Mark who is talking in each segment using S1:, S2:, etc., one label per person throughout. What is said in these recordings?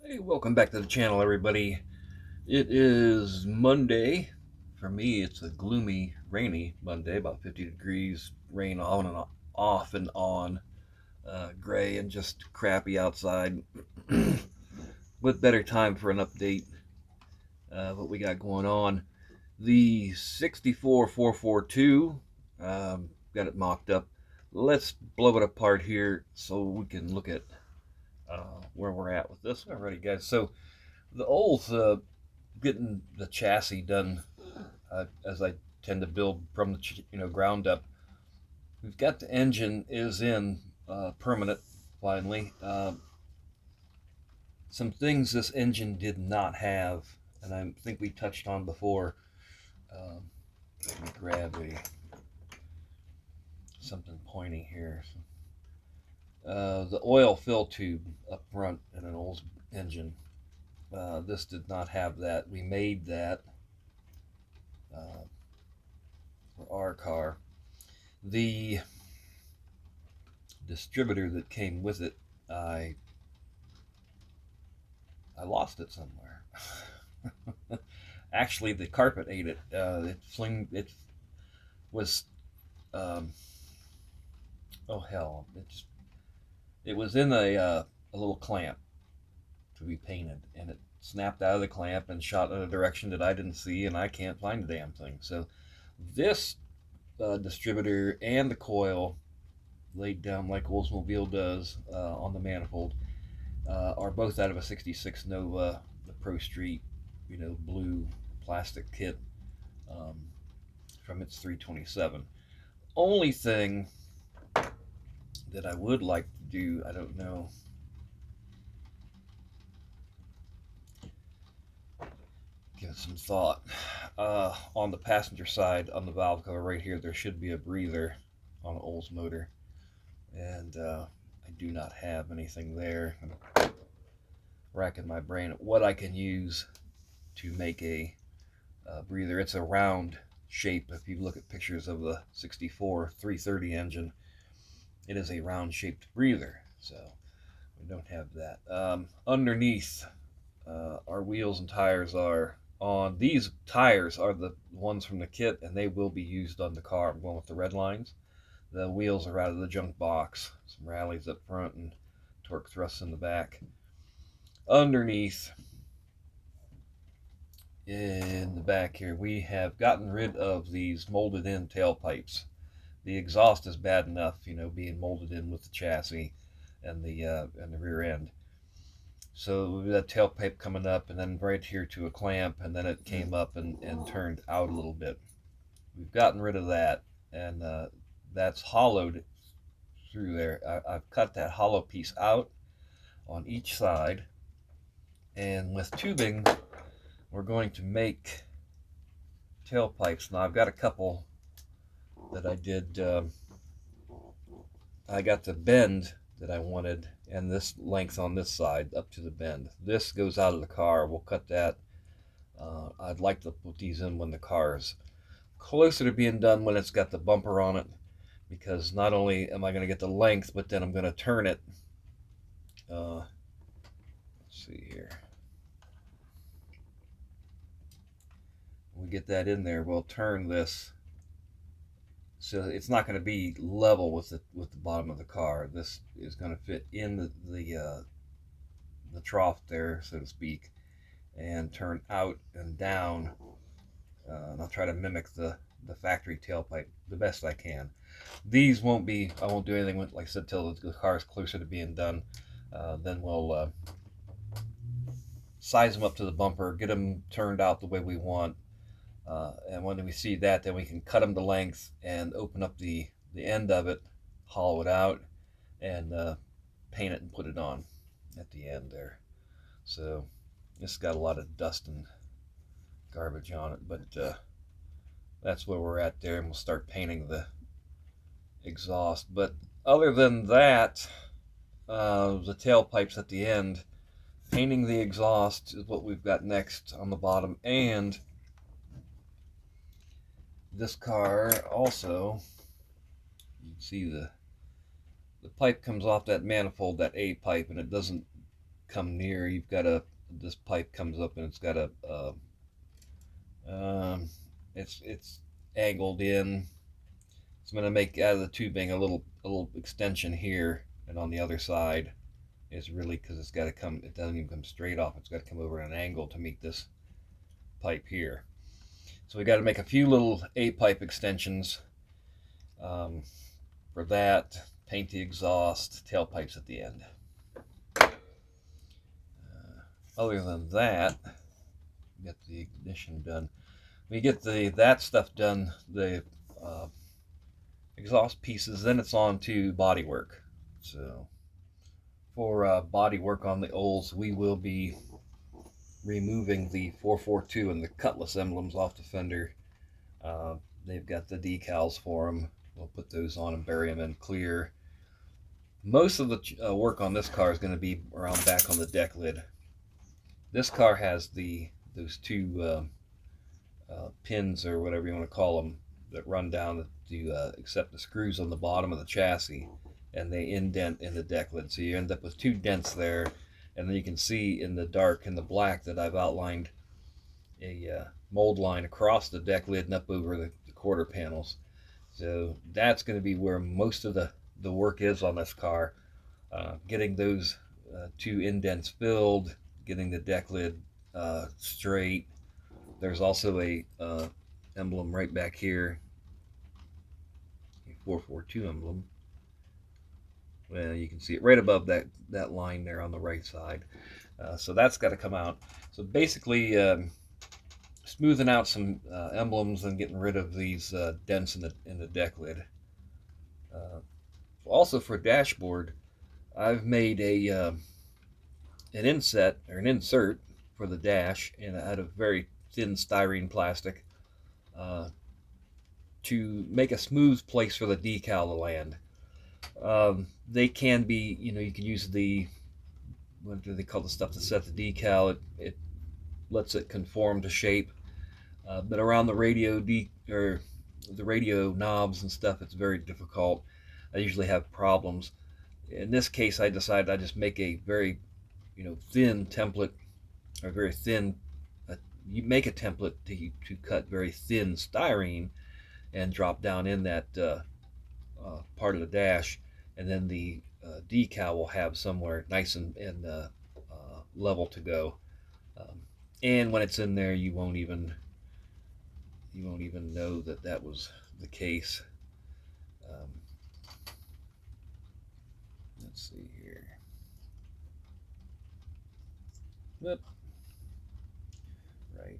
S1: Hey, welcome back to the channel, everybody. It is Monday. For me, it's a gloomy, rainy Monday, about 50 degrees, rain on and off and on, gray and just crappy outside. With better time for an update, what we got going on. The 64442, got it mocked up. Let's blow it apart here so we can look at where we're at with this. Alrighty, guys. So the Olds getting the chassis done as I tend to build from the ground up. We've got the engine is in permanent finally. Some things this engine did not have, and I think we touched on before. Let me grab something pointy here. The oil fill tube up front in an old engine. This did not have that. We made that for our car. The distributor that came with it, I lost it somewhere. Actually, the carpet ate it. It was oh hell! It was in a little clamp to be painted, and it snapped out of the clamp and shot in a direction that I didn't see, and I can't find the damn thing. So this distributor and the coil laid down like Oldsmobile does on the manifold are both out of a 66 Nova, the Pro Street, blue plastic kit from its 327. Only thing that I would like to do, I don't know, give it some thought. On the passenger side, on the valve cover right here, there should be a breather on an Olds motor, and I do not have anything there. I'm racking my brain at what I can use to make a breather. It's a round shape. If you look at pictures of the 64 330 engine, it is a round shaped breather, so we don't have that. Underneath, our wheels and tires are on. These tires are the ones from the kit, and they will be used on the car. I'm going with the red lines. The wheels are out of the junk box. Some rallies up front and torque thrusts in the back. Underneath, in the back here, we have gotten rid of these molded in tailpipes. The exhaust is bad enough, being molded in with the chassis and the rear end. So that tailpipe coming up, and then right here to a clamp, and then it came up and turned out a little bit. We've gotten rid of that, and that's hollowed through there. I've cut that hollow piece out on each side, and with tubing, we're going to make tailpipes. Now I've got a couple that I did. I got the bend that I wanted, and this length on this side up to the bend. This goes out of the car. We'll cut that. I'd like to put these in when the car is closer to being done, when it's got the bumper on it, because not only am I going to get the length, but then I'm going to turn it. Let's see here. When we get that in there, we'll turn this so it's not going to be level with the bottom of the car. This is going to fit in the trough there, so to speak, and turn out and down. And I'll try to mimic the factory tailpipe the best I can. These won't be, I won't do anything with, like I said, till the car is closer to being done. Then we'll size them up to the bumper, get them turned out the way we want. And when we see that, then we can cut them to length and open up the end of it, hollow it out, and paint it and put it on at the end there. So this got a lot of dust and garbage on it, but that's where we're at there, and we'll start painting the exhaust. But other than that, the tailpipes at the end, painting the exhaust is what we've got next on the bottom. And this car also, you can see the pipe comes off that manifold, that A pipe, and it doesn't come near, you've got this pipe comes up and it's got um, it's angled in. So I'm going to make out of the tubing a little extension here, and on the other side is really, because it's got to come, it doesn't even come straight off, it's got to come over at an angle to meet this pipe here. So we got to make a few little A-pipe extensions for that, paint the exhaust, tailpipes at the end. Other than that, get the ignition done. We get that stuff done, the exhaust pieces, then it's on to bodywork. So for bodywork on the Olds, we will be removing the 442 and the Cutlass emblems off the fender. They've got the decals for them. We'll put those on and bury them in clear. Most of the work on this car is going to be around back on the deck lid. This car has those two pins, or whatever you want to call them, that run down to accept the screws on the bottom of the chassis, and they indent in the deck lid. So you end up with two dents there, and then you can see in the dark and the black that I've outlined a mold line across the deck lid and up over the quarter panels. So that's going to be where most of the work is on this car, getting those two indents filled, getting the deck lid straight. There's also a emblem right back here, a 442 emblem. Well, you can see it right above that line there on the right side. So that's got to come out. So basically, smoothing out some emblems and getting rid of these dents in the deck lid. Also for dashboard, I've made an inset, or an insert for the dash, out of very thin styrene plastic, to make a smooth place for the decal to land. They can be, you can use what do they call the stuff to set the decal? It lets it conform to shape. But around the radio or the radio knobs and stuff, it's very difficult. I usually have problems. In this case, I decided I'd just make a very, thin template, or very thin. You make a template to cut very thin styrene and drop down in that part of the dash, and then the decal will have somewhere nice and level to go. And when it's in there, you won't even know that was the case. Let's see here. Whoop. Right.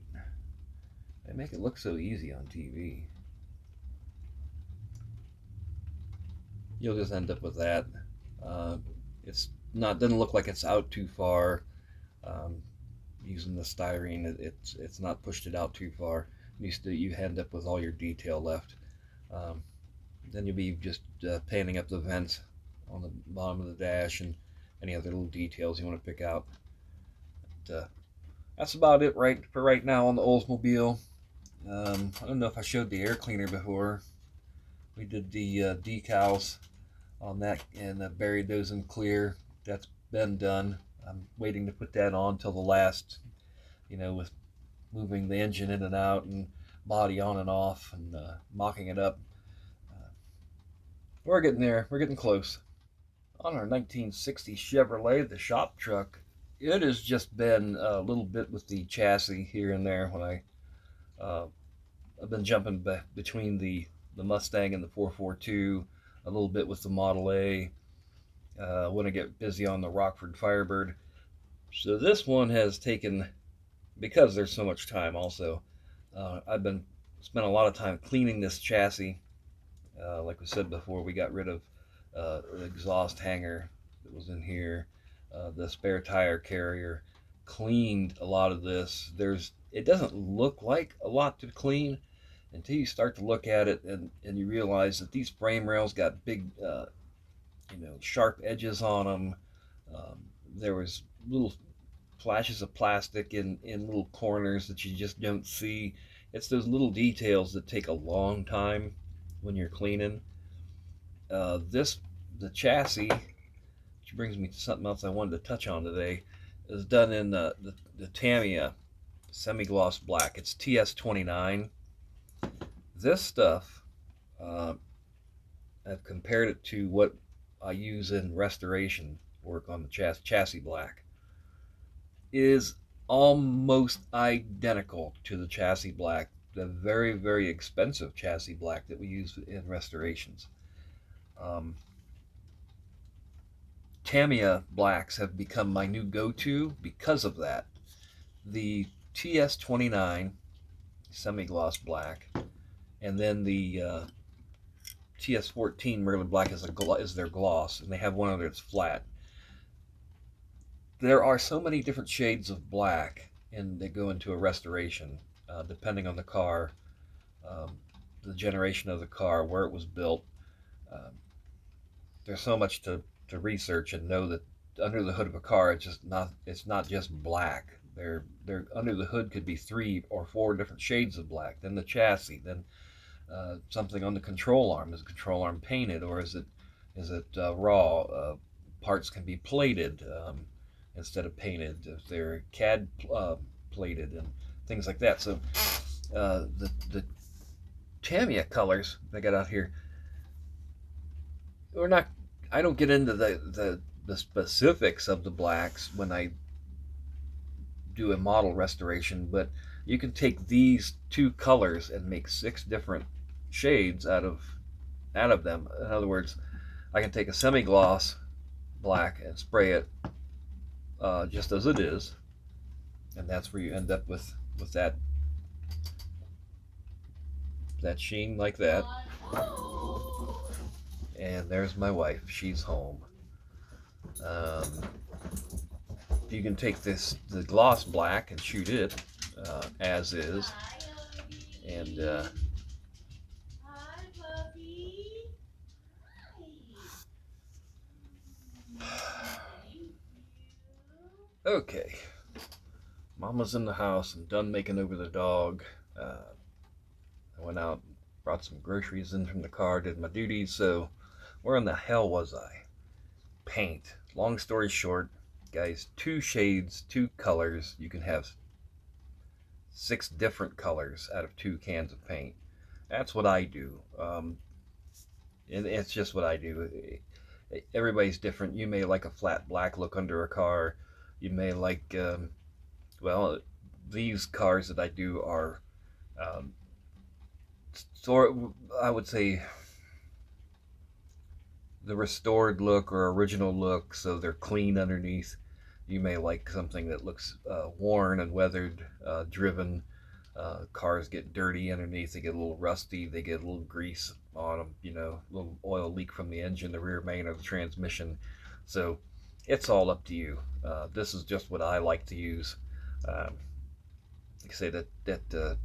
S1: They make it look so easy on TV. You'll just end up with that. Doesn't look like it's out too far. Using the styrene, it's not pushed it out too far. You end up with all your detail left. Then you'll be just painting up the vents on the bottom of the dash and any other little details you want to pick out. But, that's about it for right now on the Oldsmobile. I don't know if I showed the air cleaner before. We did the decals on that and buried those in clear. That's been done. I'm waiting to put that on till the last, with moving the engine in and out and body on and off and mocking it up. We're getting there. We're getting close. On our 1960 Chevrolet, the shop truck, it has just been a little bit with the chassis here and there. When I've been jumping back between the Mustang and the 442, a little bit with the Model A. When I get busy on the Rockford Firebird. So this one has taken, because there's so much time also, I've spent a lot of time cleaning this chassis. Like we said before, we got rid of the exhaust hanger that was in here, the spare tire carrier, cleaned a lot of this. It doesn't look like a lot to clean until you start to look at it and you realize that these frame rails got big sharp edges on them. There was little flashes of plastic in little corners that you just don't see. It's those little details that take a long time when you're cleaning. The chassis, which brings me to something else I wanted to touch on today. is done in the Tamiya semi-gloss black. It's TS29. This stuff, uh, I've compared it to what I use in restoration work on the chassis black, is almost identical to the chassis black, the very, very expensive chassis black that we use in restorations. Um, Tamiya blacks have become my new go-to because of that. The TS29 semi-gloss black, and then the TS14 Merlin black is their gloss, and they have one other that's flat. There are so many different shades of black, and they go into a restoration, depending on the car, um, the generation of the car, where it was built. Um, there's so much to research and know that under the hood of a car, it's not just black. They're under the hood could be 3 or 4 different shades of black. Then the chassis, then something on the control arm. Is the control arm painted, or is it raw? Parts can be plated instead of painted if they're CAD plated and things like that. So the Tamiya colors they got out here, we're not. I don't get into the specifics of the blacks when I do a model restoration, but you can take these 2 colors and make 6 different shades out of them. In other words, I can take a semi-gloss black and spray it just as it is, and that's where you end up with that sheen like that. And there's my wife. She's home. You can take the gloss black and shoot it as is, and okay, Mama's in the house. I'm done making over the dog. I went out, brought some groceries in from the car, did my duties. So where in the hell was I? Paint. Long story short, guys, 2 shades, 2 colors. You can have 6 different colors out of 2 cans of paint. That's what I do. It's just what I do. Everybody's different. You may like a flat black look under a car. You may like, well, these cars that I do are, I would say, the restored look or original look, so they're clean underneath. You may like something that looks worn and weathered, driven. Cars get dirty underneath, they get a little rusty, they get a little grease on them, a little oil leak from the engine, the rear main, or the transmission. So it's all up to you. This is just what I like to use. Like I say, that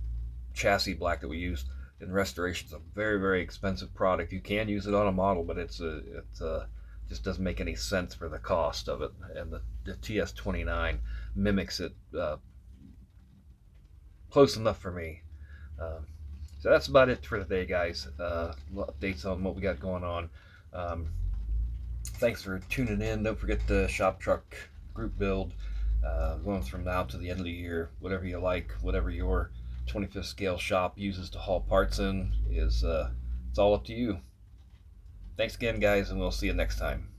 S1: chassis black that we use in restoration is a very, very expensive product. You can use it on a model, but it just doesn't make any sense for the cost of it. And the TS29 mimics it close enough for me. So that's about it for today, guys. Updates on what we got going on. Thanks for tuning in. Don't forget the Shop Truck group build. Going from now to the end of the year, whatever you like, whatever your 25th scale shop uses to haul parts in, it's all up to you. Thanks again, guys, and we'll see you next time.